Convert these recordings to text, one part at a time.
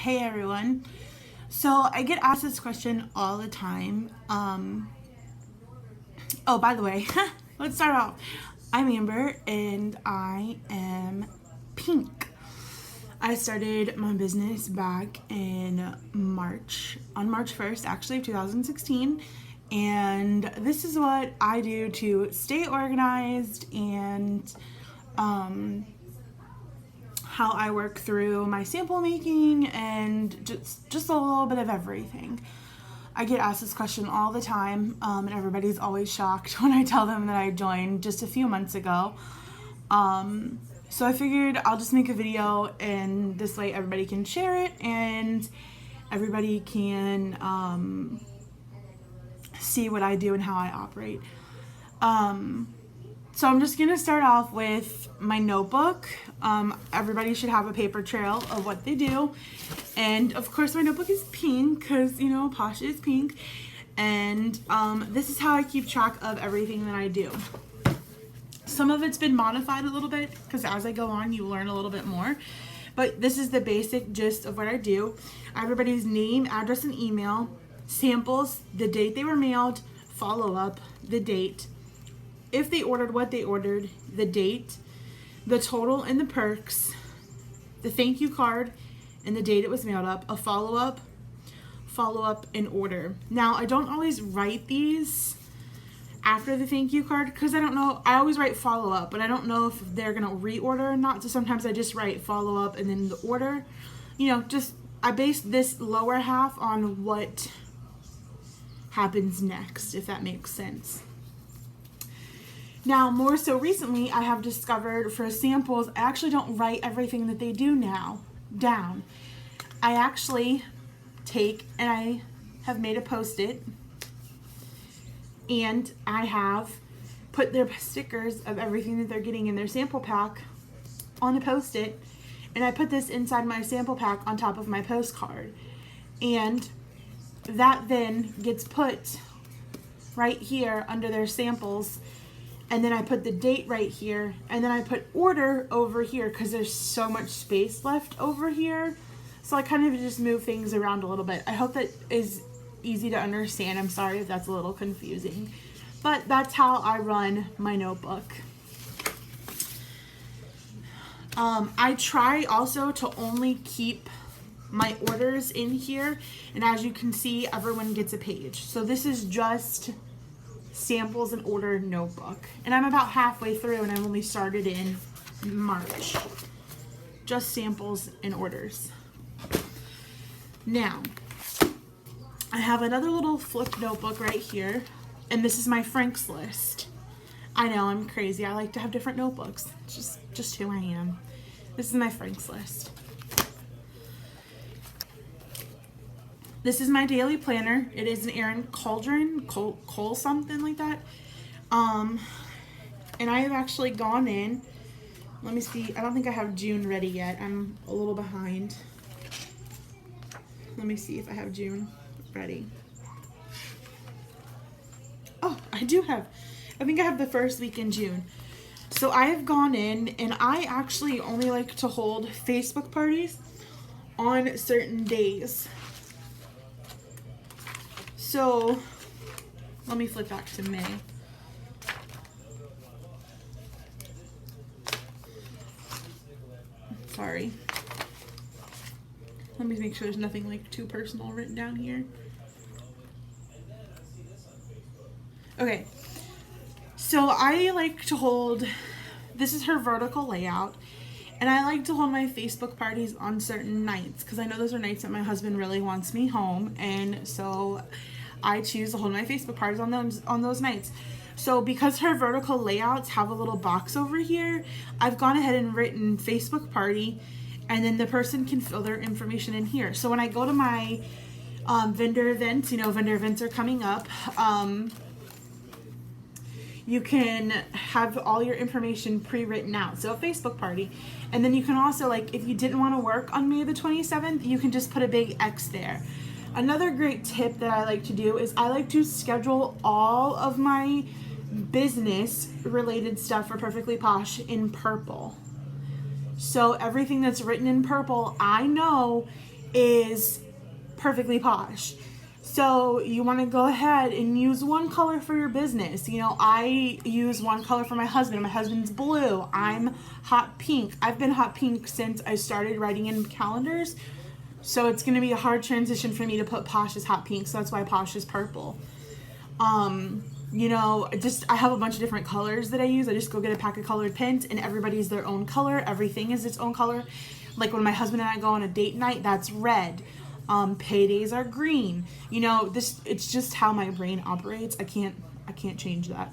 Hey everyone. So I get asked this question all the time. Oh, by the way, let's start off. I'm Amber and I am pink. I started my business back in March, on March 1st, actually, of 2016. And this is what I do to stay organized and how I work through my sample making and just a little bit of everything. I get asked this question all the time, and everybody's always shocked when I tell them that I joined just a few months ago. So I figured I'll just make a video, and this way everybody can share it and everybody can see what I do and how I operate. So I'm just going to start off with my notebook. Everybody should have a paper trail of what they do. And of course my notebook is pink because, you know, Posh is pink. And this is how I keep track of everything that I do. Some of it's been modified a little bit because as I go on you learn a little bit more. But this is the basic gist of what I do. Everybody's name, address, and email, samples, the date they were mailed, follow-up, the date, if they ordered what they ordered, the date, the total and the perks, the thank you card, and the date it was mailed up, a follow-up, and order. Now, I don't always write these after the thank you card because I don't know. I always write follow-up, but I don't know if they're going to reorder or not. So sometimes I just write follow-up and then the order. You know, just I base this lower half on what happens next, if that makes sense. Now, more so recently, I have discovered for samples, I actually don't write everything that they do now down. I actually take and I have made a Post-it and I have put their stickers of everything that they're getting in their sample pack on a Post-it, and I put this inside my sample pack on top of my postcard. And that then gets put right here under their samples. And then I put the date right here, and then I put order over here because there's so much space left over here. So I kind of just move things around a little bit. I hope that is easy to understand. I'm sorry if that's a little confusing, but that's how I run my notebook. I try also to only keep my orders in here, and as you can see, everyone gets a page. So this is just samples and order notebook, and I'm about halfway through and I only started in March. Just samples and orders. Now I have another little flip notebook right here, and this is my Frank's list. I know I'm crazy. I like to have different notebooks. It's just who I am. This is my Frank's list. This is my daily planner. It is an Erin Cauldron, Cole something like that. And I have actually gone in. Let me see. I don't think I have June ready yet. I'm a little behind. Let me see if I have June ready. Oh, I do have. I think I have the first week in June. So I have gone in, and I actually only like to hold Facebook parties on certain days. So let me flip back to May. Sorry. Let me make sure there's nothing like too personal written down here. Okay. So I like to hold, this is her vertical layout, and I like to hold my Facebook parties on certain nights because I know those are nights that my husband really wants me home, and so I choose to hold my Facebook parties on those nights. So because her vertical layouts have a little box over here, I've gone ahead and written Facebook party, and then the person can fill their information in here. So when I go to my vendor events, you know, vendor events are coming up, you can have all your information pre-written out. So a Facebook party. And then you can also, like, if you didn't want to work on May the 27th, you can just put a big X there. Another great tip that I like to do is I like to schedule all of my business related stuff for Perfectly Posh in purple. So everything that's written in purple, I know is perfectly posh. So you want to go ahead and use one color for your business. You know, I use one color for my husband. My husband's blue. I'm hot pink. I've been hot pink since I started writing in calendars. So it's going to be a hard transition for me to put Posh as hot pink. So that's why Posh is purple. You know, I have a bunch of different colors that I use. I just go get a pack of colored pens, and everybody's their own color. Everything is its own color. Like when my husband and I go on a date night, that's red. Paydays are green. You know, it's just how my brain operates. I can't change that.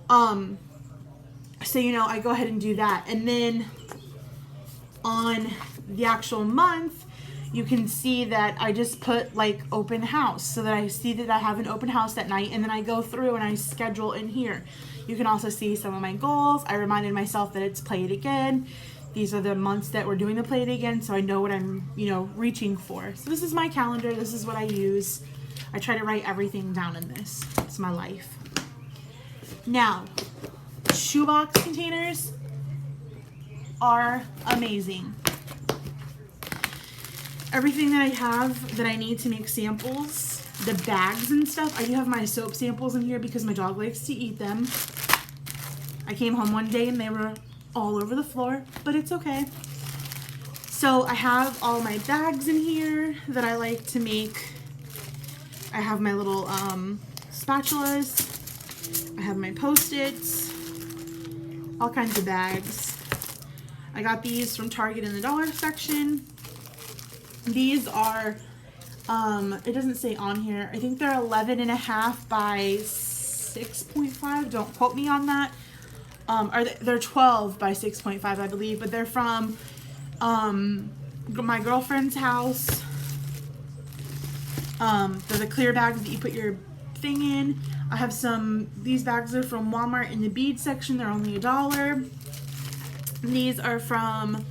So, you know, I go ahead and do that. And then on the actual month, you can see that I just put like open house, so that I see that I have an open house that night, and then I go through and I schedule in here. You can also see some of my goals. I reminded myself that it's Play It Again. These are the months that we're doing the Play It Again, so I know what I'm, you know, reaching for. So this is my calendar. This is what I use. I try to write everything down in this. It's my life. Now, shoebox containers are amazing. Everything that I have that I need to make samples, the bags and stuff, I do have my soap samples in here because my dog likes to eat them. I came home one day and they were all over the floor, but it's okay. So I have all my bags in here that I like to make. I have my little spatulas. I have my Post-its, all kinds of bags. I got these from Target in the dollar section. These are, it doesn't say on here, I think they're 11.5 by 6.5, don't quote me on that. They're 12 by 6.5, I believe, but they're from my girlfriend's house. They're the clear bags that you put your thing in. I have these bags are from Walmart in the bead section, they're only $1. These are from,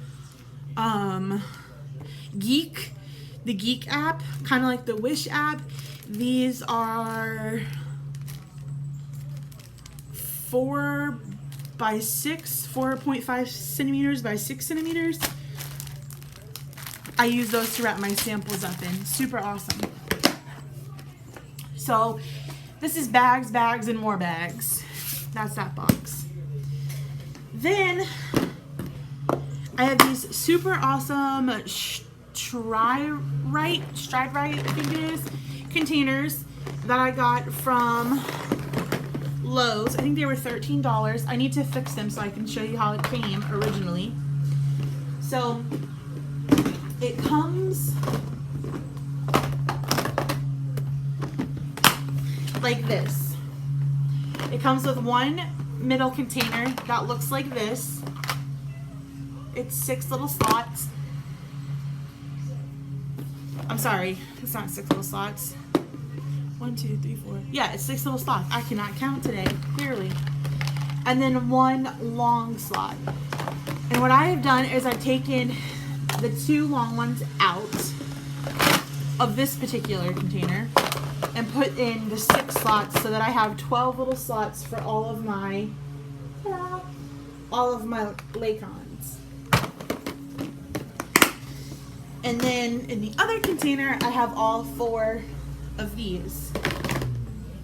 the Geek app, kind of like the Wish app. These are 4.5 centimeters by 6 centimeters. I use those to wrap my samples up in. Super awesome. So this is bags, bags, and more bags. That's that box. Then I have these super awesome Stride-Rite, I think it is, containers that I got from Lowe's. I think they were $13. I need to fix them so I can show you how it came originally. So it comes like this. It comes with one middle container that looks like this. It's 6 little slots. I'm sorry, it's not 6 little slots. 1, 2, 3, 4. Yeah, it's 6 little slots. I cannot count today, clearly. And then one long slot. And what I have done is I've taken the 2 long ones out of this particular container and put in the 6 slots so that I have 12 little slots for all of my Laycons. And then in the other container, I have all 4 of these.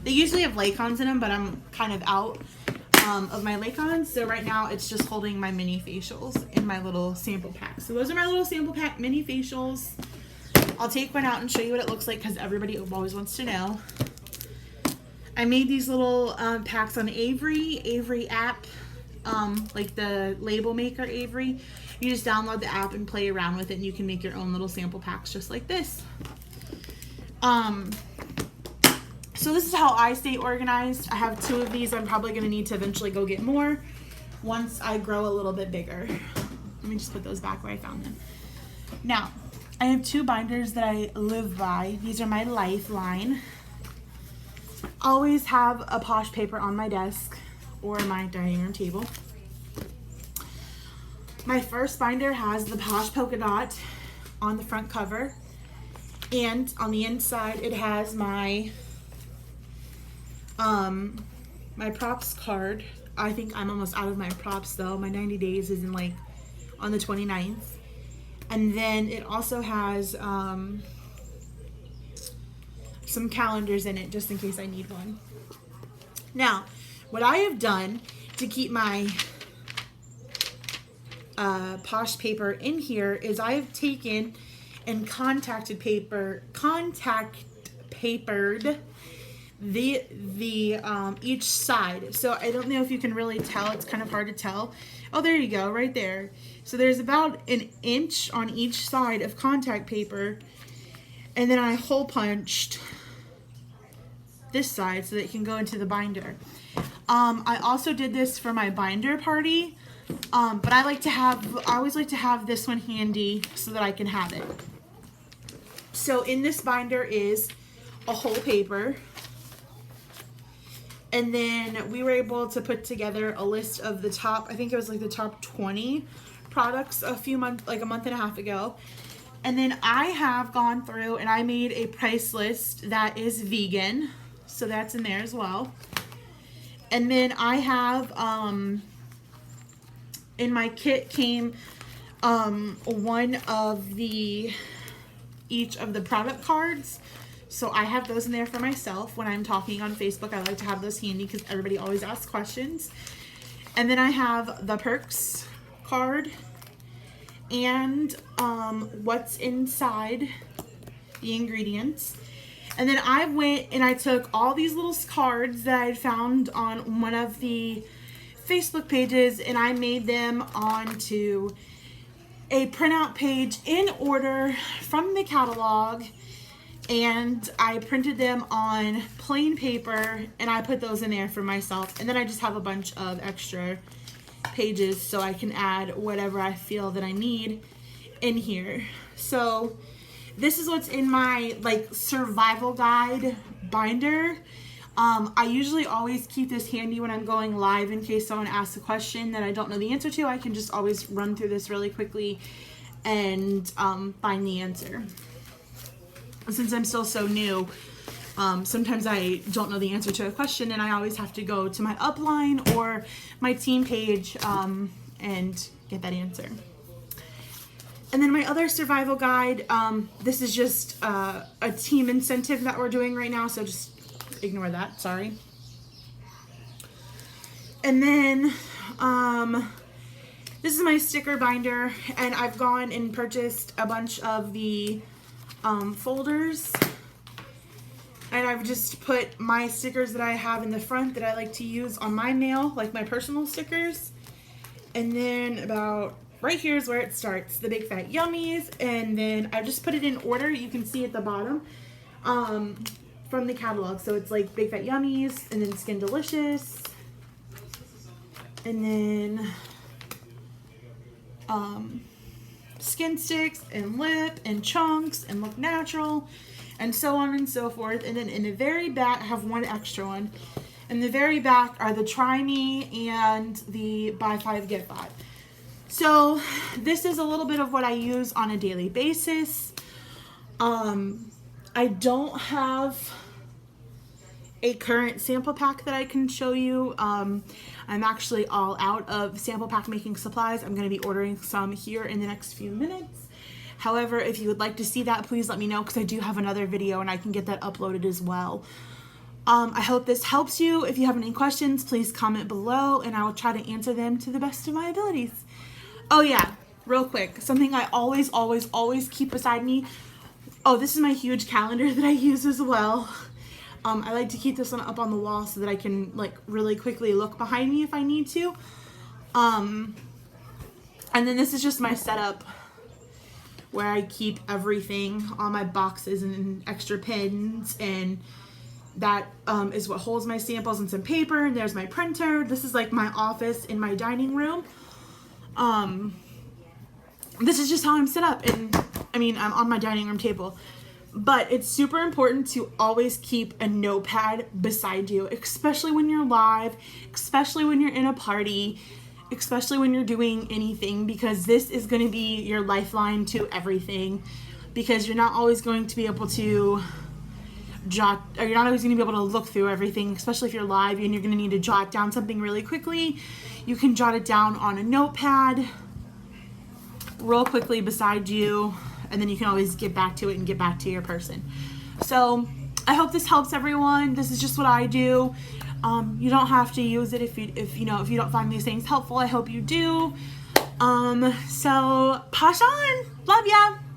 They usually have Laycons in them, but I'm kind of out of my Laycons. So right now it's just holding my mini facials in my little sample pack. So those are my little sample pack mini facials. I'll take one out and show you what it looks like because everybody always wants to know. I made these little packs on Avery app, like the label maker Avery. You just download the app and play around with it, and you can make your own little sample packs just like this. So this is how I stay organized. I have 2 of these. I'm probably going to need to eventually go get more once I grow a little bit bigger. Let me just put those back where I found them. Now, I have 2 binders that I live by. These are my Lifeline. Always have a Posh paper on my desk or my dining room table. My first binder has the Posh polka dot on the front cover, and on the inside it has my my props card. I think I'm almost out of my props though. My 90 days is in like on the 29th. And then it also has some calendars in it just in case I need one. Now, what I have done to keep my Posh paper in here is I have taken and contact papered the each side. So I don't know if you can really tell. It's kind of hard to tell. Oh, there you go, right there. So there's about an inch on each side of contact paper, and then I hole punched this side so that it can go into the binder. I also did this for my binder party, but I always like to have this one handy so that I can have it. So in this binder is a whole paper, and then we were able to put together a list of the top, I think it was like the top 20 products a month and a half ago. And then I have gone through and I made a price list that is vegan, so that's in there as well. And then I have in my kit came one of each of the product cards. So I have those in there for myself. When I'm talking on Facebook, I like to have those handy because everybody always asks questions. And then I have the perks card and what's inside, the ingredients. And then I went and I took all these little cards that I had found on one of the Facebook pages, and I made them onto a printout page in order from the catalog, and I printed them on plain paper and I put those in there for myself. And then I just have a bunch of extra pages so I can add whatever I feel that I need in here. So this is what's in my survival guide binder. I usually always keep this handy when I'm going live in case someone asks a question that I don't know the answer to. I can just always run through this really quickly and find the answer. Since I'm still so new, sometimes I don't know the answer to a question and I always have to go to my upline or my team page and get that answer. And then my other survival guide, this is just a team incentive that we're doing right now, so just ignore that, sorry. And then this is my sticker binder, and I've gone and purchased a bunch of the folders, and I've just put my stickers that I have in the front that I like to use on my mail, like my personal stickers. And then about right here is where it starts, the Big Fat Yummies, and then I just put it in order. You can see at the bottom from the catalog. So it's like Big Fat Yummies, and then Skin Delicious, and then Skin Sticks, and Lip, and Chunks, and Look Natural, and so on and so forth. And then in the very back, I have one extra one. In the very back are the Try Me and the Buy 5 Get 5. So this is a little bit of what I use on a daily basis. I don't have a current sample pack that I can show you. I'm actually all out of sample pack making supplies. I'm going to be ordering some here in the next few minutes. However, if you would like to see that, please let me know because I do have another video and I can get that uploaded as well. I hope this helps you. If you have any questions, please comment below and I will try to answer them to the best of my abilities. Oh yeah, real quick, something I always keep beside me. Oh, this is my huge calendar that I use as well. I like to keep this one up on the wall so that I can really quickly look behind me if I need to. And then this is just my setup where I keep everything, all my boxes and extra pins, and that is what holds my samples and some paper. And there's my printer. This is like my office in my dining room. This is just how I'm set up, and I mean, I'm on my dining room table. But it's super important to always keep a notepad beside you, especially when you're live, especially when you're in a party, especially when you're doing anything, because this is going to be your lifeline to everything, because you're not always going to be able to jot, or you're not always going to be able to look through everything, especially if you're live and you're going to need to jot down something really quickly. You can jot it down on a notepad. real quickly beside you, and then you can always get back to it and get back to your person. So I hope this helps everyone. This is just what I do. You don't have to use it if you don't find these things helpful. I hope you do. So Posh on. Love ya.